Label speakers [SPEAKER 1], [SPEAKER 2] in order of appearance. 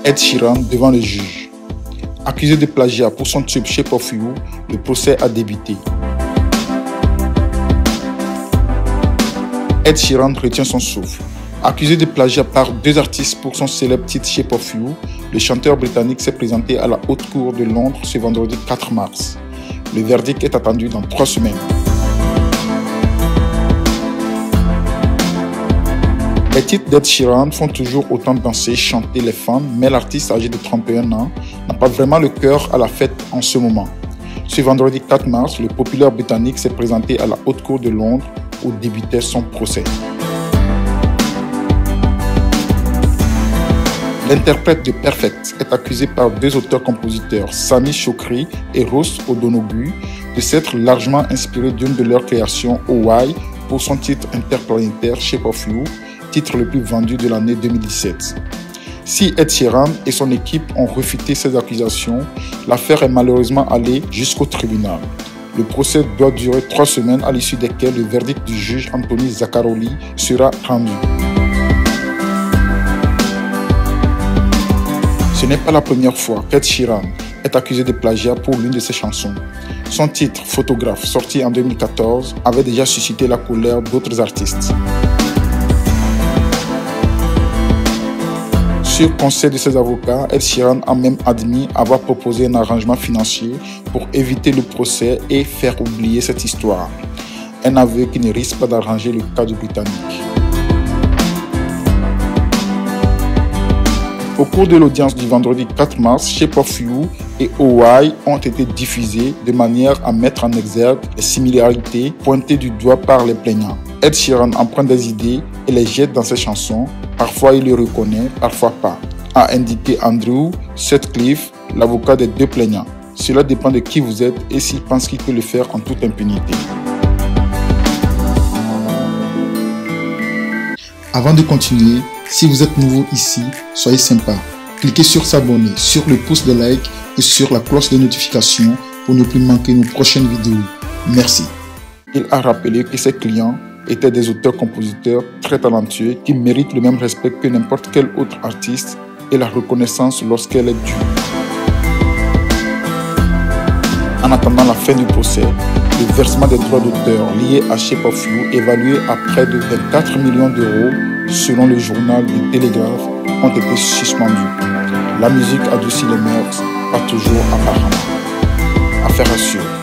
[SPEAKER 1] Ed Sheeran devant le juge. Accusé de plagiat pour son tube Shape of You, le procès a débuté. Ed Sheeran retient son souffle. Accusé de plagiat par deux artistes pour son célèbre titre Shape of You, le chanteur britannique s'est présenté à la Haute Cour de Londres ce vendredi 4 mars. Le verdict est attendu dans 3 semaines. Les titres d'Ed Sheeran font toujours autant danser, chanter les fans, mais l'artiste âgé de 31 ans n'a pas vraiment le cœur à la fête en ce moment. Ce vendredi 4 mars, le populaire britannique s'est présenté à la Haute Cour de Londres où débutait son procès. L'interprète de Perfect est accusé par deux auteurs-compositeurs, Sami Chokri et Ross Odonoghue, de s'être largement inspiré d'une de leurs créations, OY, pour son titre interplanétaire Shape of You, titre le plus vendu de l'année 2017. Si Ed Sheeran et son équipe ont réfuté ces accusations, l'affaire est malheureusement allée jusqu'au tribunal. Le procès doit durer 3 semaines à l'issue desquelles le verdict du juge Anthony Zaccaroli sera rendu. Ce n'est pas la première fois qu'Ed Sheeran est accusé de plagiat pour l'une de ses chansons. Son titre, Photographe, sorti en 2014, avait déjà suscité la colère d'autres artistes. Sur conseil de ses avocats, Ed Sheeran a même admis avoir proposé un arrangement financier pour éviter le procès et faire oublier cette histoire. Un aveu qui ne risque pas d'arranger le cas du Britannique. Au cours de l'audience du vendredi 4 mars, Shape of You et OY ont été diffusés de manière à mettre en exergue les similarités pointées du doigt par les plaignants. Ed Sheeran emprunte des idées et les jette dans ses chansons. Parfois il les reconnaît, parfois pas, a indiqué Andrew Sutcliffe, l'avocat des deux plaignants. Cela dépend de qui vous êtes et s'il pense qu'il peut le faire en toute impunité. Avant de continuer, si vous êtes nouveau ici, soyez sympa. Cliquez sur s'abonner, sur le pouce de like et sur la cloche de notification pour ne plus manquer nos prochaines vidéos. Merci. Il a rappelé que ses clients étaient des auteurs-compositeurs très talentueux qui méritent le même respect que n'importe quel autre artiste et la reconnaissance lorsqu'elle est due. En attendant la fin du procès, le versement des droits d'auteur liés à Shape of You, évalué à près de 24 millions d'euros selon le journal du Télégraphe, ont été suspendus. La musique adoucit les mœurs, pas toujours apparemment. Affaire à suivre.